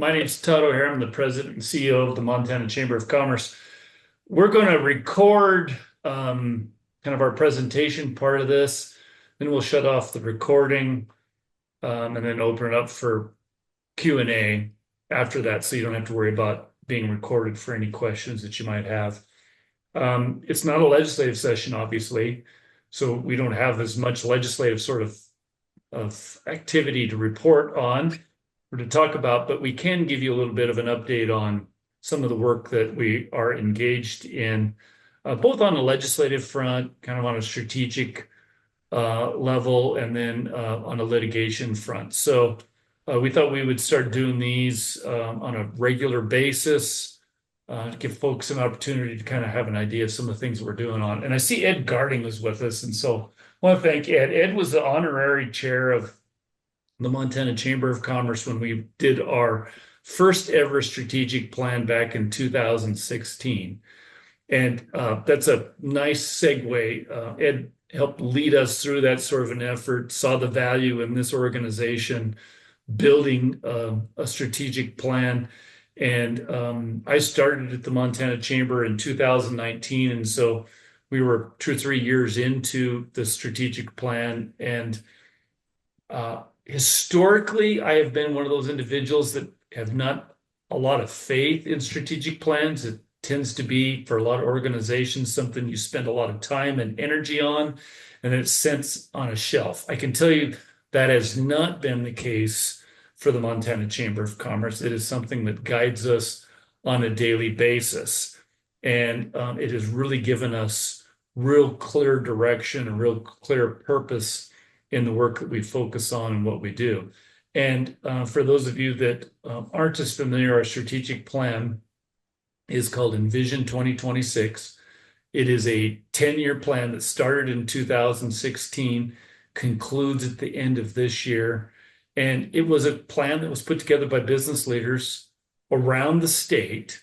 My name's Todd O'Hare. I'm the president and CEO of the Montana Chamber of Commerce. We're going to record kind of our presentation part of this, then we'll shut off the recording and then open it up for Q&A after that, so you don't have to worry about being recorded for any questions that you might have. It's not a legislative session, obviously, so we don't have as much legislative sort of activity to report on or to talk about, but we can give you a little bit of an update on some of the work that we are engaged in, both on the legislative front, kind of on a strategic level, and then on a litigation front. So we thought we would start doing these on a regular basis to give folks an opportunity to kind of have an idea of some of the things that we're doing on. And I see Ed Garding was with us, and so I want to thank Ed. Ed was the honorary chair of the Montana Chamber of Commerce when we did our first ever strategic plan back in 2016. And that's a nice segue. Ed helped lead us through that sort of an effort, saw the value in this organization, building a strategic plan. And I started at the Montana Chamber in 2019. And so we were 2 or 3 years into the strategic plan. And historically, I have been one of those individuals that have not a lot of faith in strategic plans. It tends to be, for a lot of organizations, something you spend a lot of time and energy on, and then it sits on a shelf. I can tell you that has not been the case for the Montana Chamber of Commerce. It is something that guides us on a daily basis. And it has really given us real clear direction and real clear purpose in the work that we focus on and what we do. And for those of you that aren't as familiar, our strategic plan is called Envision 2026. It is a 10-year plan that started in 2016, concludes at the end of this year. And it was a plan that was put together by business leaders around the state,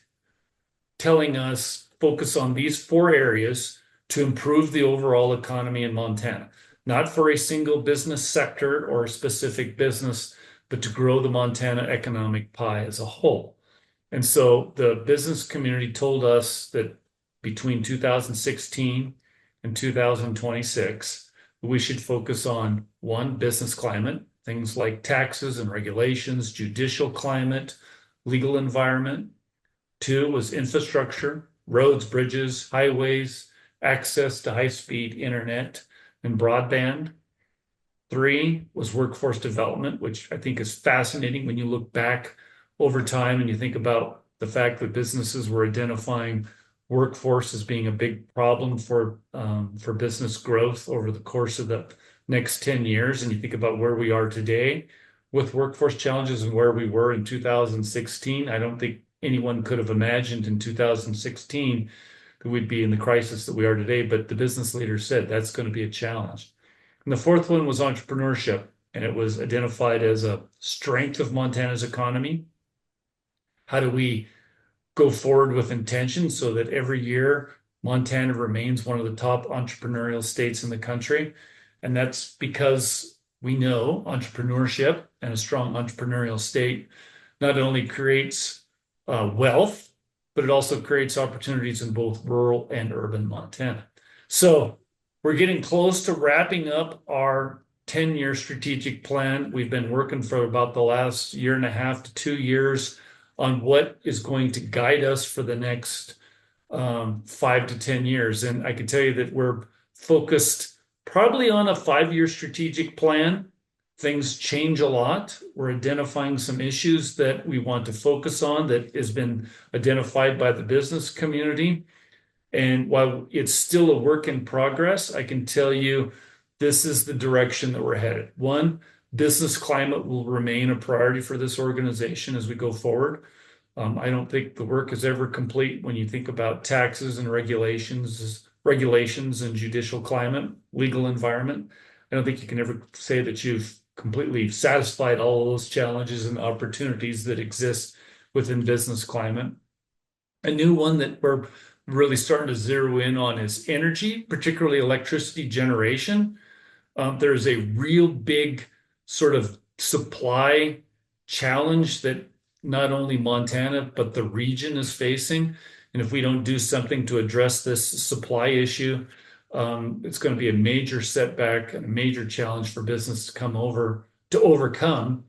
telling us focus on these 4 areas to improve the overall economy in Montana. Not for a single business sector or a specific business, but to grow the Montana economic pie as a whole. And so the business community told us that between 2016 and 2026, we should focus on 1, business climate, things like taxes and regulations, judicial climate, legal environment. 2 was infrastructure, roads, bridges, highways, access to high-speed internet and broadband. 3 was workforce development, which I think is fascinating when you look back over time and you think about the fact that businesses were identifying workforce as being a big problem for business growth over the course of the next 10 years. And you think about where we are today with workforce challenges and where we were in 2016. I don't think anyone could have imagined in 2016 that we'd be in the crisis that we are today, but the business leaders said that's going to be a challenge. And the 4th one was entrepreneurship, and it was identified as a strength of Montana's economy. How do we go forward with intention so that every year Montana remains one of the top entrepreneurial states in the country? And that's because we know entrepreneurship and a strong entrepreneurial state not only creates wealth, but it also creates opportunities in both rural and urban Montana. So we're getting close to wrapping up our 10-year strategic plan. We've been working for about the last 1.5 to 2 years on what is going to guide us for the next 5 to 10 years. And I can tell you that we're focused probably on a 5-year strategic plan. Things change a lot. We're identifying some issues that we want to focus on that has been identified by the business community. And while it's still a work in progress, I can tell you this is the direction that we're headed. 1, business climate will remain a priority for this organization as we go forward. I don't think the work is ever complete when you think about taxes and regulations and judicial climate, legal environment. I don't think you can ever say that you've completely satisfied all of those challenges and opportunities that exist within business climate. A new one that we're really starting to zero in on is energy, particularly electricity generation. There's a real big sort of supply challenge that not only Montana, but the region is facing. And if we don't do something to address this supply issue, it's going to be a major setback and a major challenge for business to overcome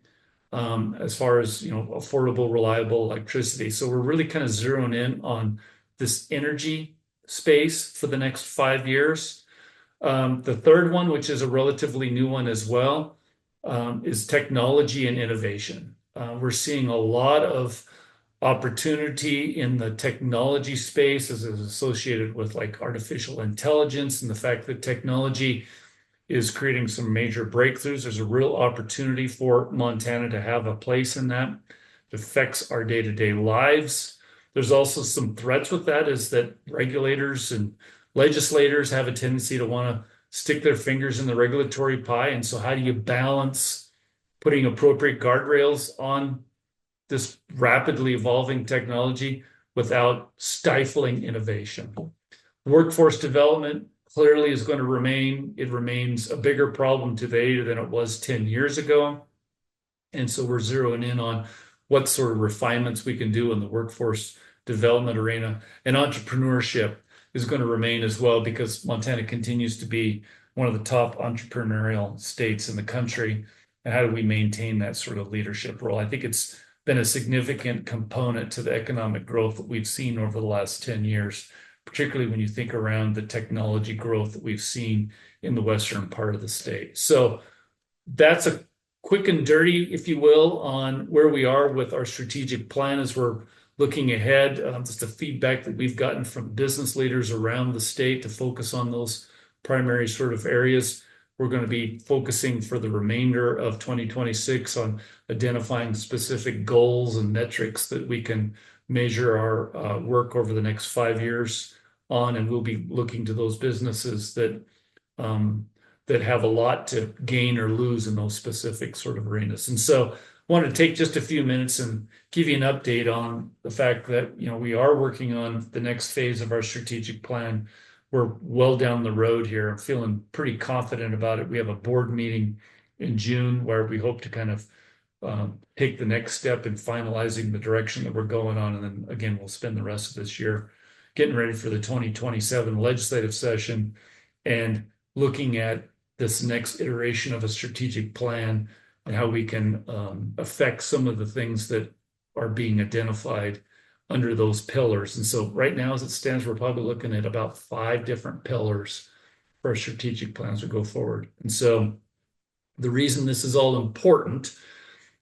as far as affordable, reliable electricity. So we're really kind of zeroing in on this energy space for the next 5 years. The third one, which is a relatively new one as well, is technology and innovation. We're seeing a lot of opportunity in the technology space as is associated with like artificial intelligence and the fact that technology is creating some major breakthroughs. There's a real opportunity for Montana to have a place in that. It affects our day-to-day lives. There's also some threats with that, is that regulators and legislators have a tendency to want to stick their fingers in the regulatory pie. And so how do you balance putting appropriate guardrails on this rapidly evolving technology without stifling innovation? Workforce development clearly is going to remain. It remains a bigger problem today than it was 10 years ago. And so we're zeroing in on what sort of refinements we can do in the workforce development arena. And entrepreneurship is going to remain as well, because Montana continues to be one of the top entrepreneurial states in the country. And how do we maintain that sort of leadership role? I think it's been a significant component to the economic growth that we've seen over the last 10 years, particularly when you think around the technology growth that we've seen in the western part of the state. So that's a quick and dirty, if you will, on where we are with our strategic plan as we're looking ahead. Just the feedback that we've gotten from business leaders around the state to focus on those primary sort of areas. We're going to be focusing for the remainder of 2026 on identifying specific goals and metrics that we can measure our work over the next 5 years on, and we'll be looking to those businesses that have a lot to gain or lose in those specific sort of arenas. And so I wanted to take just a few minutes and give you an update on the fact that we are working on the next phase of our strategic plan. We're well down the road here. I'm feeling pretty confident about it. We have a board meeting in June where we hope to kind of take the next step in finalizing the direction that we're going on. And then again, we'll spend the rest of this year getting ready for the 2027 legislative session and looking at this next iteration of a strategic plan and how we can affect some of the things that are being identified under those pillars. And so right now, as it stands, we're probably looking at about 5 different pillars for our strategic plans to go forward. And so the reason this is all important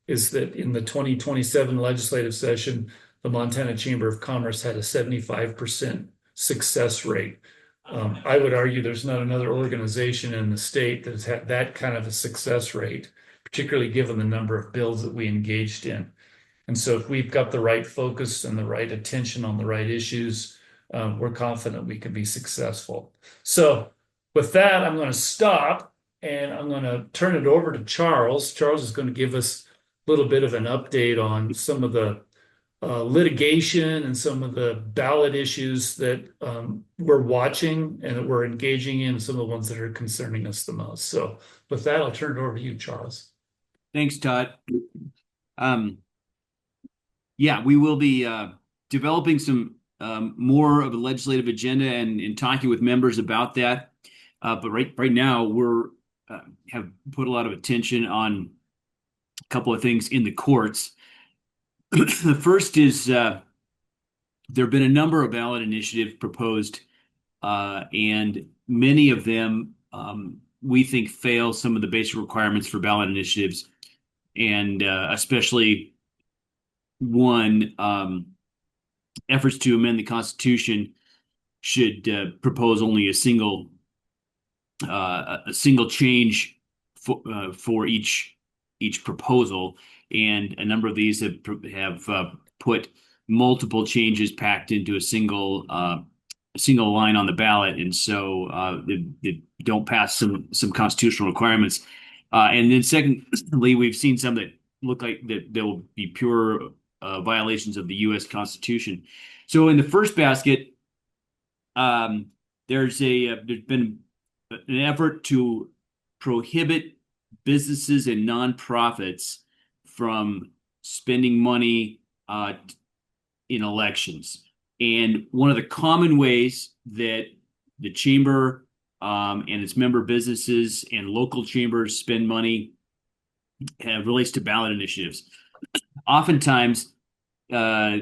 is that in the 2027 legislative session, the Montana Chamber of Commerce had a 75% success rate. I would argue there's not another organization in the state that has had that kind of a success rate, particularly given the number of bills that we engaged in. And so if we've got the right focus and the right attention on the right issues, we're confident we can be successful. So with that, I'm going to stop and I'm going to turn it over to Charles. Charles is going to give us a little bit of an update on some of the litigation and some of the ballot issues that we're watching and that we're engaging in, some of the ones that are concerning us the most. So with that, I'll turn it over to you, Charles. Thanks, Todd. Yeah, we will be developing some more of a legislative agenda and talking with members about that. But right now, we're have put a lot of attention on a couple of things in the courts. The first is there have been a number of ballot initiatives proposed, and many of them we think fail some of the basic requirements for ballot initiatives, and especially one, efforts to amend the Constitution should propose only a single change for each proposal, and a number of these have put multiple changes packed into a single line on the ballot, and so they don't pass some constitutional requirements. And then secondly, we've seen some that look like that they will be pure violations of the U.S. Constitution. So in the first basket, there's been an effort to prohibit businesses and nonprofits from spending money uh, in elections. And one of the common ways that the chamber and its member businesses and local chambers spend money relates to ballot initiatives. Oftentimes, uh,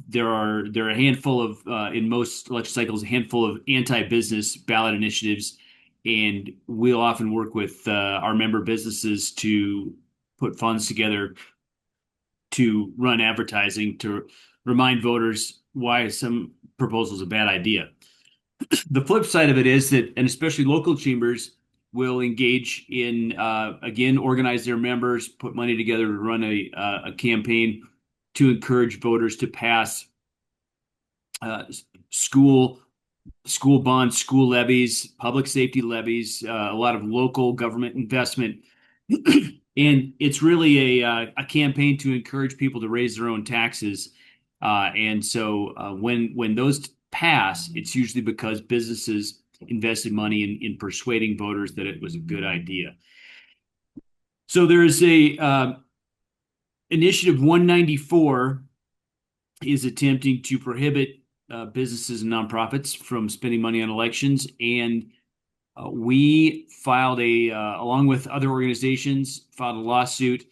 there are a handful of in most election cycles a handful of anti-business ballot initiatives, and we'll often work with our member businesses to put funds together to run advertising to remind voters why some proposal is a bad idea. The flip side of it is that, and especially local chambers, will engage in again organize their members, put money together to run a campaign to encourage voters to pass uh, school bonds, school levies, public safety levies, a lot of local government investment. And it's really a campaign to encourage people to raise their own taxes. And so when those pass, it's usually because businesses invested money in persuading voters that it was a good idea. So there's a Initiative 194 is attempting to prohibit businesses and nonprofits from spending money on elections. And we filed along with other organizations, filed a lawsuit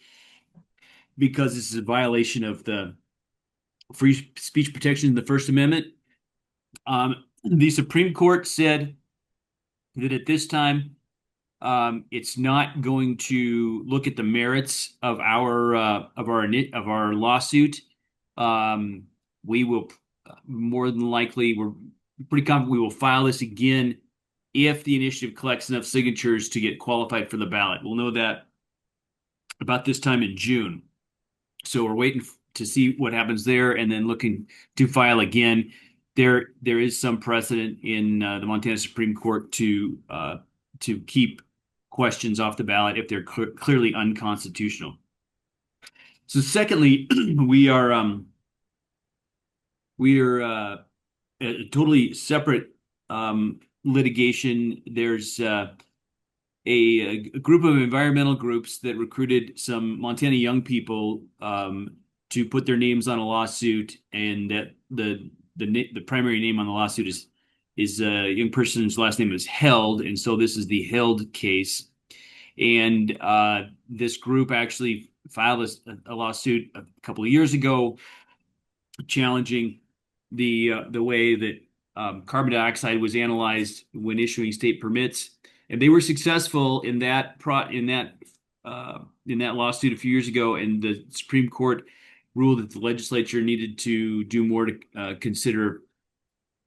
because this is a violation of the free speech protection in the First Amendment. The Supreme Court said that at this time, it's not going to look at the merits of our lawsuit. We will more than likely, we're pretty confident we will file this again if the initiative collects enough signatures to get qualified for the ballot. We'll know that about this time in June. So we're waiting to see what happens there and then looking to file again. There is some precedent in the Montana Supreme Court to keep questions off the ballot if they're clearly unconstitutional. So secondly, we are a totally separate litigation. There's a group of environmental groups that recruited some Montana young people to put their names on a lawsuit, and that the primary name on the lawsuit is a young person's last name is Held, and so this is the Held case. And this group actually filed a lawsuit a couple of years ago challenging the way that carbon dioxide was analyzed when issuing state permits, and they were successful in that lawsuit a few years ago. And the Supreme Court ruled that the legislature needed to do more to consider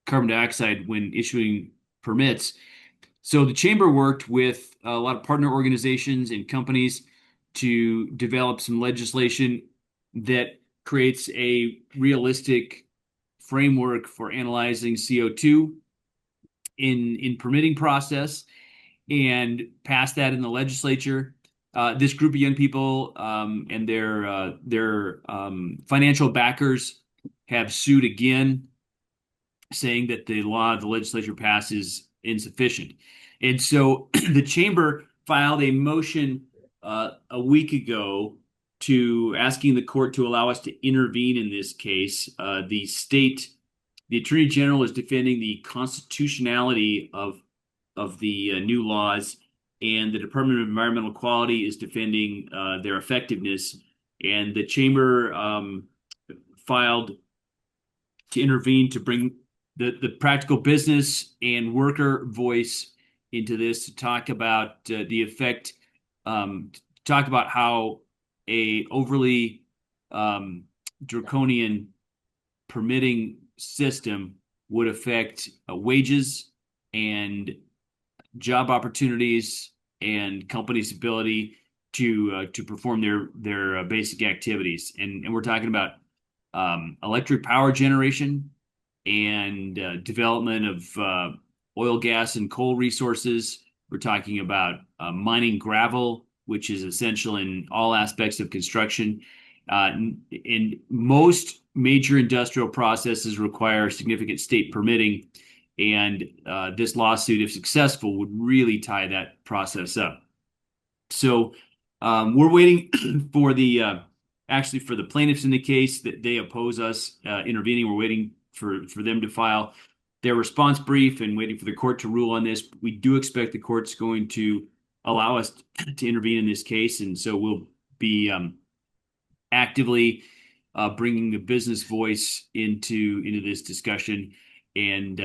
carbon dioxide when issuing permits. So the chamber worked with a lot of partner organizations and companies to develop some legislation that creates a realistic framework for analyzing CO2 in permitting process, and passed that in the legislature. This group of young people and their financial backers have sued again, saying that the legislature passed is insufficient. And so the chamber filed a motion a week ago to asking the court to allow us to intervene in this case. The Attorney General is defending the constitutionality of the new laws, and the Department of Environmental Quality is defending their effectiveness. And the chamber filed to intervene to bring the practical business and worker voice into this, to talk about the effect, talk about how a overly draconian permitting system would affect wages and job opportunities and companies' ability to perform their basic activities. And we're talking about electric power generation and development of oil, gas, and coal resources. We're talking about mining gravel, which is essential in all aspects of construction. And most major industrial processes require significant state permitting, and this lawsuit, if successful, would really tie that process up. So we're waiting for the actually for the plaintiffs in the case that they oppose us intervening. We're waiting for them to file their response brief and waiting for the court to rule on this. We do expect the court's going to allow us to intervene in this case, and so we'll be actively bringing the business voice into this discussion, and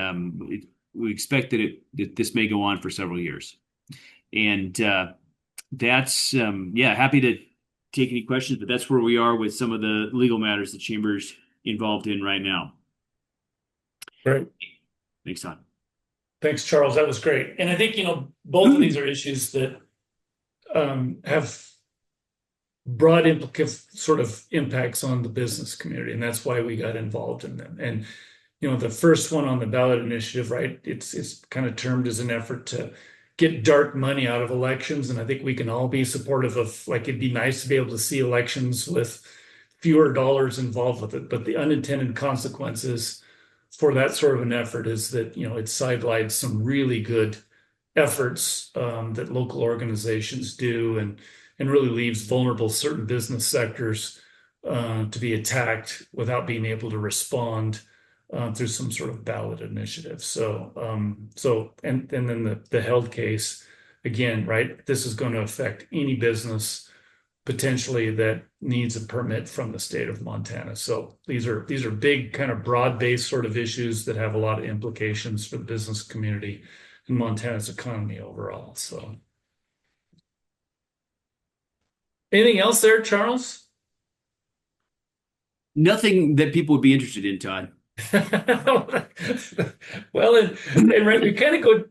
we expect that this may go on for several years. And that's yeah, happy to take any questions, but that's where we are with some of the legal matters the chamber's involved in right now. Great. Thanks, Todd. Thanks, Charles. That was great. And I think, both of these are issues that have broad sort of impacts on the business community, and that's why we got involved in them. And the first one on the ballot initiative, right? It's kind of termed as an effort to get dark money out of elections, and I think we can all be supportive of, like, it'd be nice to be able to see elections with fewer dollars involved with it. But the unintended consequences for that sort of an effort is that it sidelines some really good efforts that local organizations do, and really leaves vulnerable certain business sectors to be attacked without being able to respond through some sort of ballot initiative. And then the held case again, right? This is going to affect any business potentially that needs a permit from the state of Montana. So these are big, kind of broad-based sort of issues that have a lot of implications for the business community and Montana's economy overall. So anything else there, Charles? Nothing that people would be interested in, Todd. Well, and right, we kind of go,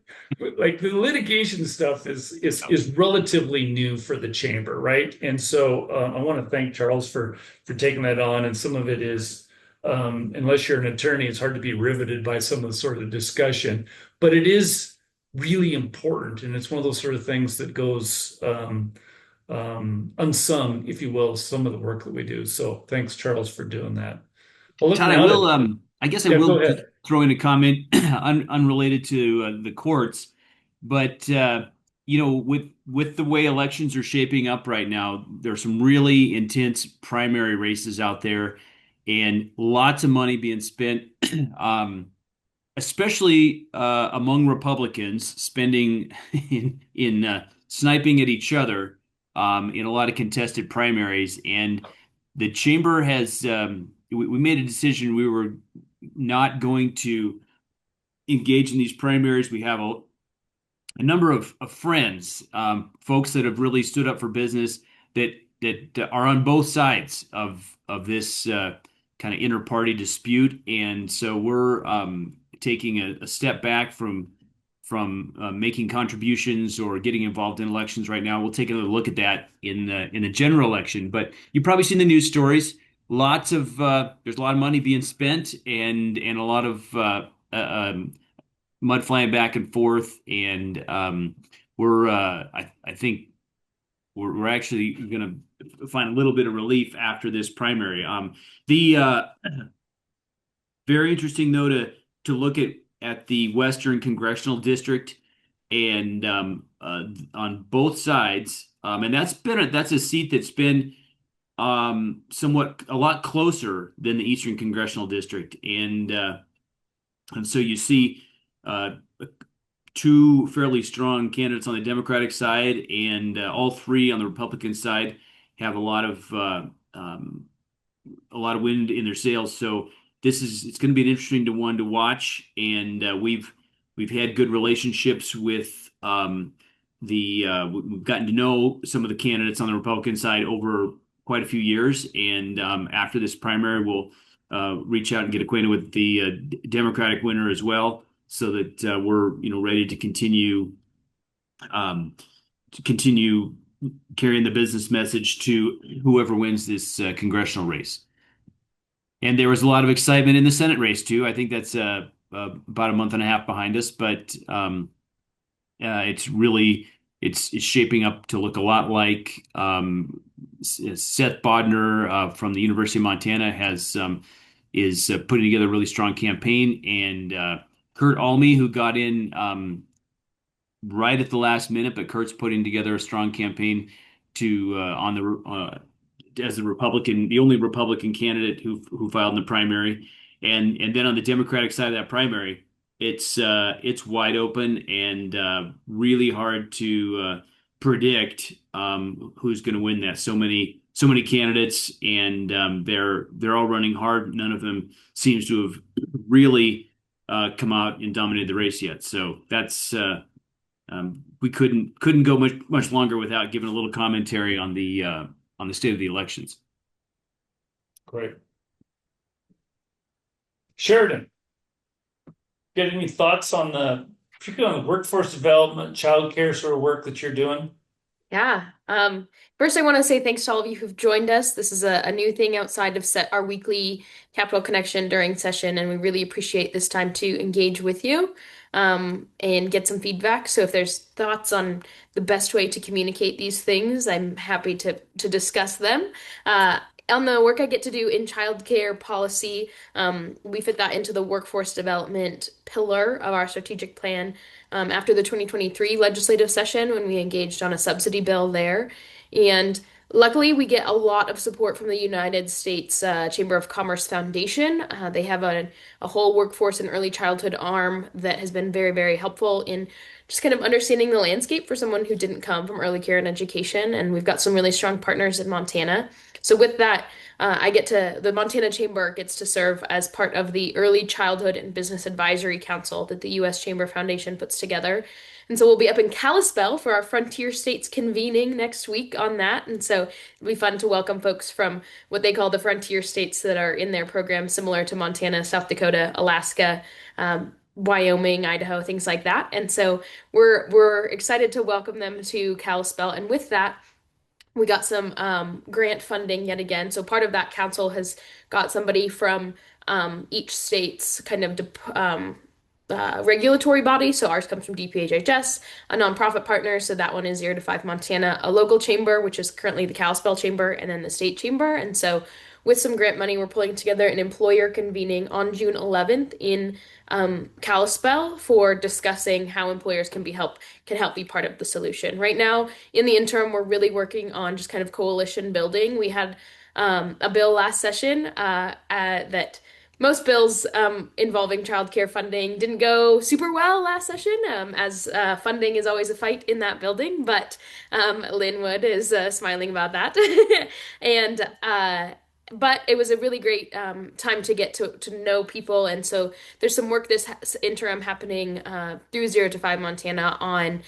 like, the litigation stuff is relatively new for the chamber, right? And so I want to thank Charles for taking that on. And some of it is, unless you're an attorney, it's hard to be riveted by some of the sort of discussion, but it is really important, and it's one of those sort of things that goes unsung, if you will, some of the work that we do. So thanks, Charles, for doing that. Well, Todd, I will. I guess I yeah, will go just ahead. throw in a comment unrelated to the courts, but with the way elections are shaping up right now, there's some really intense primary races out there, and lots of money being spent, especially among Republicans, spending in sniping at each other in a lot of contested primaries, and the chamber has. We made a decision we were not going to engage in these primaries. We have a number of friends, folks that have really stood up for business that are on both sides of this kind of inter-party dispute, and so we're taking a step back from making contributions or getting involved in elections right now. We'll take another look at that in the general election. But you've probably seen the news stories. There's a lot of money being spent, and a lot of mud flying back and forth, and I think we're actually going to find a little bit of relief after this primary. The very interesting though to look at the Western Congressional District, and on both sides, and that's a seat that's been somewhat a lot closer than the Eastern Congressional District, and so you see two fairly strong candidates on the Democratic side, and all three on the Republican side have a lot of wind in their sails. So it's going to be an interesting one to watch, and we've had good relationships with we've gotten to know some of the candidates on the Republican side over quite a few years, and after this primary, we'll reach out and get acquainted with the Democratic winner as well, so that we're ready to continue carrying the business message to whoever wins this congressional race. And there was a lot of excitement in the Senate race too. I think that's about a month and a half behind us, but it's shaping up to look a lot like Seth Bodnar from the University of Montana is putting together a really strong campaign, and Kurt Alme, who got in right at the last minute, but Kurt's putting together a strong campaign to as the only Republican candidate who filed in the primary, and then on the Democratic side of that primary, it's wide open and really hard to predict who's going to win that. So many candidates, and they're all running hard. None of them seems to have really come out and dominated the race yet. So that's we couldn't go much longer without giving a little commentary on the state of the elections. Great. Sheridan, get any thoughts on particularly on the workforce development, childcare sort of work that you're doing? Yeah. First, I want to say thanks to all of you who've joined us. This is a new thing outside of our weekly Capital Connection during session, and we really appreciate this time to engage with you and get some feedback. So if there's thoughts on the best way to communicate these things, I'm happy to discuss them. On the work I get to do in childcare policy, we fit that into the workforce development pillar of our strategic plan after the 2023 legislative session when we engaged on a subsidy bill there. And luckily, we get a lot of support from the United States Chamber of Commerce Foundation. They have a whole workforce and early childhood arm that has been very, very helpful in just kind of understanding the landscape for someone who didn't come from early care and education. And we've got some really strong partners in Montana. So with that, the Montana Chamber gets to serve as part of the Early Childhood and Business Advisory Council that the U.S. Chamber Foundation puts together. And so we'll be up in Kalispell for our Frontier States convening next week on that. And so it'll be fun to welcome folks from what they call the Frontier States that are in their program, similar to Montana, South Dakota, Alaska, Wyoming, Idaho, things like that. And so we're excited to welcome them to Kalispell. And with that, we got some grant funding yet again. So part of that council has got somebody from each state's kind of regulatory body. So ours comes from DPHHS, a nonprofit partner. So that one is 0 to 5 Montana, a local chamber, which is currently the Kalispell Chamber, and then the state chamber. And so with some grant money, we're pulling together an employer convening on June 11th in Kalispell for discussing how employers can help be part of the solution. Right now, in the interim, we're really working on just kind of coalition building. We had a bill last session that most bills involving childcare funding didn't go super well last session, as funding is always a fight in that building. But Lynn Wood is smiling about that, and but it was a really great time to get to know people. And so there's some work this interim happening through 0 to 5 Montana on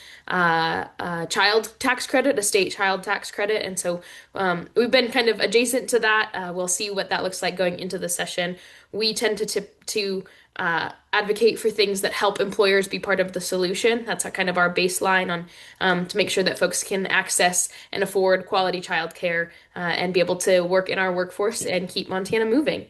child tax credit, a state child tax credit. And so we've been kind of adjacent to that. We'll see what that looks like going into the session. We tend to advocate for things that help employers be part of the solution. That's kind of our baseline on to make sure that folks can access and afford quality childcare and be able to work in our workforce and keep Montana moving.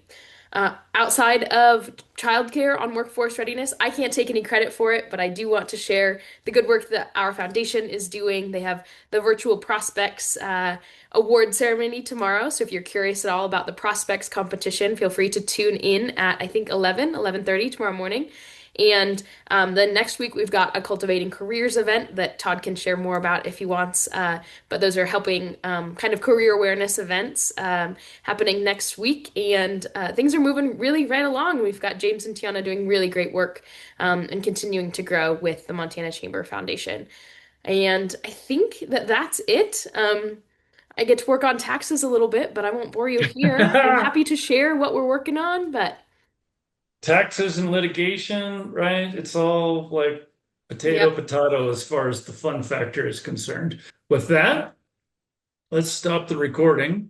Outside of childcare on workforce readiness, I can't take any credit for it, but I do want to share the good work that our foundation is doing. They have the Virtual Prospects award ceremony tomorrow. So if you're curious at all about the Prospects competition, feel free to tune in at, I think, 11:30 tomorrow morning. And then next week, we've got a Cultivating Careers event that Todd can share more about if he wants. But those are helping kind of career awareness events happening next week. And things are moving really right along. We've got James and Tiana doing really great work and continuing to grow with the Montana Chamber Foundation. And I think that that's it. I get to work on taxes a little bit, but I won't bore you here. I'm happy to share what we're working on, but Taxes and litigation, right? It's all like potato as far as the fun factor is concerned. With that, let's stop the recording.